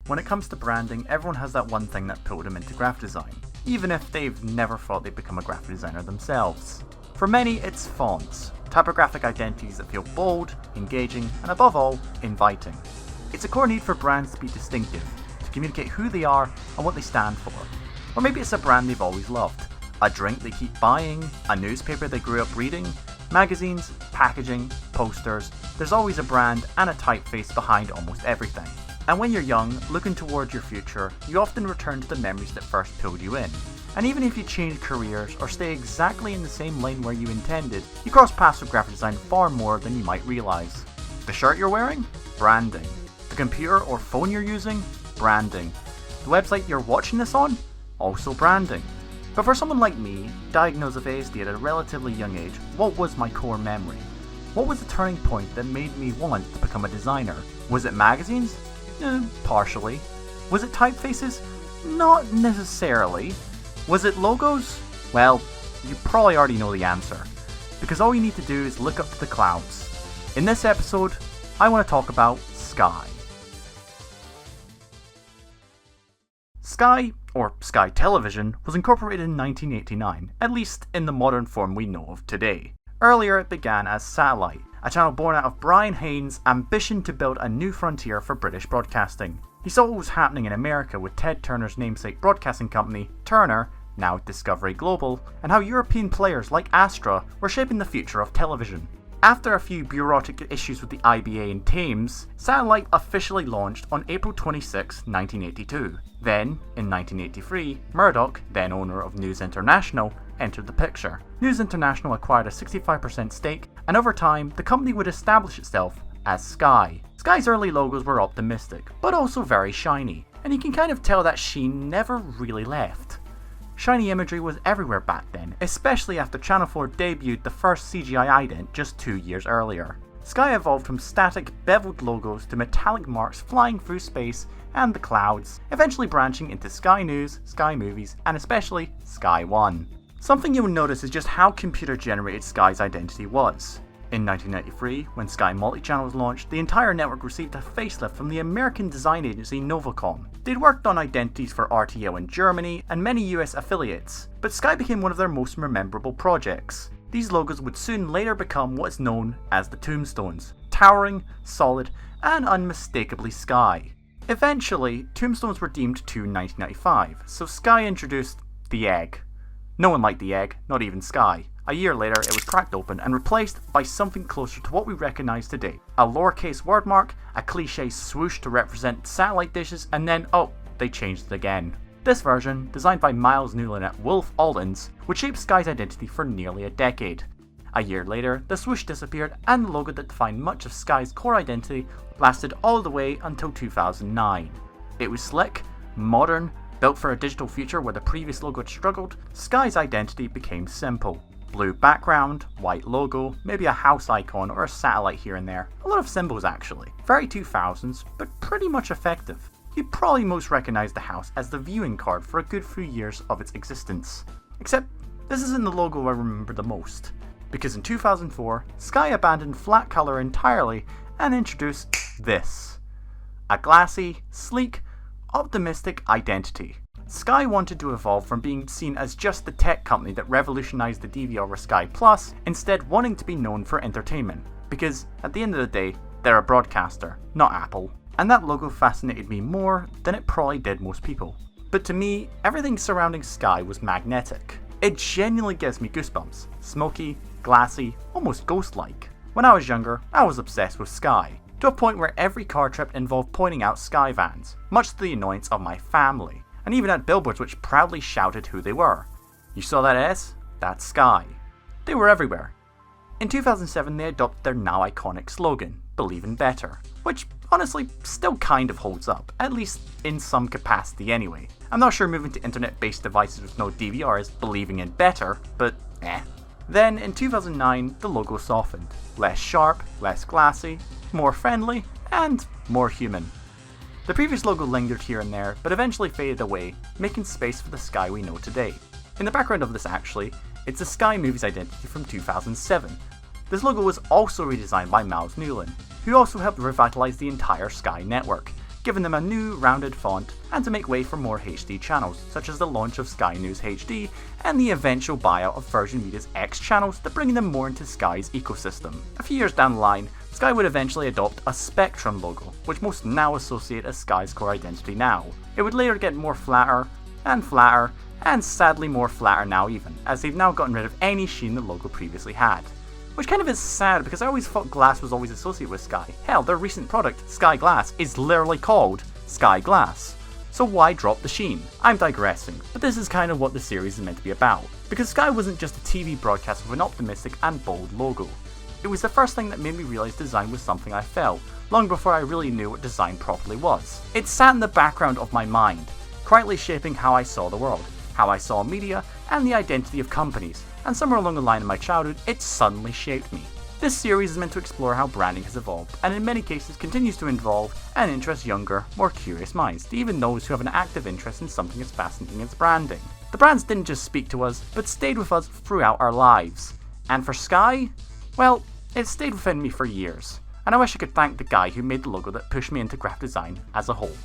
When it comes to branding, everyone has that one thing that pulled them into graphic design, even if they've never thought they'd become a graphic designer themselves. For many, it's fonts, typographic identities that feel bold, engaging, and above all, inviting. It's a core need for brands to be distinctive, to communicate who they are and what they stand for. Or maybe it's a brand they've always loved, a drink they keep buying, a newspaper they grew up reading, magazines, packaging, posters. There's always a brand and a typeface behind almost everything. And when you're young, looking towards your future, you often return to the memories that first pulled you in. And even if you change careers or stay exactly in the same lane where you intended, you cross paths with graphic design far more than you might realise. The shirt you're wearing? Branding. The computer or phone you're using? Branding. The website you're watching this on? Also branding. But for someone like me, diagnosed with ASD at a relatively young age, what was my core memory? What was the turning point that made me want to become a designer? Was it magazines? Partially. Was it typefaces? Not necessarily. Was it logos? Well, you probably already know the answer, because all you need to do is look up to the clouds. In this episode, I want to talk about Sky. Sky, or Sky Television, was incorporated in 1989, at least in the modern form we know of today. Earlier it began as Satellite, a channel born out of Brian Haynes' ambition to build a new frontier for British broadcasting. He saw what was happening in America with Ted Turner's namesake broadcasting company, Turner, now Discovery Global, and how European players like Astra were shaping the future of television. After a few bureaucratic issues with the IBA and Thames, Satellite officially launched on April 26, 1982. Then, in 1983, Murdoch, then owner of News International, entered the picture. News International acquired a 65% stake, and over time, the company would establish itself as Sky. Sky's early logos were optimistic, but also very shiny, and you can kind of tell that sheen never really left. Shiny imagery was everywhere back then, especially after Channel 4 debuted the first CGI ident just 2 years earlier. Sky evolved from static, beveled logos to metallic marks flying through space and the clouds, eventually branching into Sky News, Sky Movies, and especially Sky One. Something you'll notice is just how computer-generated Sky's identity was. In 1993, when Sky Multichannel was launched, the entire network received a facelift from the American design agency Novacom. They'd worked on identities for RTL in Germany and many US affiliates, but Sky became one of their most memorable projects. These logos would soon later become what is known as the Tombstones, towering, solid, and unmistakably Sky. Eventually, Tombstones were deemed too 1995, so Sky introduced the egg. No one liked the egg, not even Sky. A year later, it was cracked open and replaced by something closer to what we recognise today. A lowercase word mark, a cliche swoosh to represent satellite dishes, and then, they changed it again. This version, designed by Miles Newland at Wolf Aldens, would shape Sky's identity for nearly a decade. A year later, the swoosh disappeared and the logo that defined much of Sky's core identity lasted all the way until 2009. It was slick, modern, built for a digital future where the previous logo had struggled. Sky's identity became simple. Blue background, white logo, maybe a house icon or a satellite here and there. A lot of symbols actually. Very 2000s, but pretty much effective. You'd probably most recognise the house as the viewing card for a good few years of its existence. Except, this isn't the logo I remember the most. Because in 2004, Sky abandoned flat colour entirely and introduced this. A glassy, sleek, optimistic identity. Sky wanted to evolve from being seen as just the tech company that revolutionised the DVR with Sky Plus, instead wanting to be known for entertainment, because at the end of the day, they're a broadcaster, not Apple. And that logo fascinated me more than it probably did most people. But to me, everything surrounding Sky was magnetic. It genuinely gives me goosebumps. Smoky, glassy, almost ghost-like. When I was younger, I was obsessed with Sky, to a point where every car trip involved pointing out Sky vans, much to the annoyance of my family. And even had billboards which proudly shouted who they were. You saw that S? That's Sky. They were everywhere. In 2007 they adopted their now iconic slogan, Believe in Better, which honestly still kind of holds up, at least in some capacity anyway. I'm not sure moving to internet-based devices with no DVR is believing in better, but eh. Then in 2009 the logo softened, less sharp, less glassy, more friendly, and more human. The previous logo lingered here and there, but eventually faded away, making space for the Sky we know today. In the background of this actually, it's the Sky Movies identity from 2007. This logo was also redesigned by Miles Newland, who also helped revitalise the entire Sky network, giving them a new rounded font and to make way for more HD channels, such as the launch of Sky News HD and the eventual buyout of Virgin Media's X channels to bring them more into Sky's ecosystem. A few years down the line, Sky would eventually adopt a Spectrum logo, which most now associate as Sky's core identity now. It would later get more flatter, and sadly more flatter now even, as they've now gotten rid of any sheen the logo previously had. Which kind of is sad, because I always thought glass was always associated with Sky. Hell, their recent product, Sky Glass, is literally called Sky Glass. So why drop the sheen? I'm digressing, but this is kind of what the series is meant to be about. Because Sky wasn't just a TV broadcast with an optimistic and bold logo. It was the first thing that made me realise design was something I felt, long before I really knew what design properly was. It sat in the background of my mind, quietly shaping how I saw the world, how I saw media, and the identity of companies, and somewhere along the line of my childhood, it suddenly shaped me. This series is meant to explore how branding has evolved, and in many cases continues to involve and interest younger, more curious minds, to even those who have an active interest in something as fascinating as branding. The brands didn't just speak to us, but stayed with us throughout our lives. And for Sky, well, it stayed within me for years, and I wish I could thank the guy who made the logo that pushed me into graphic design as a whole.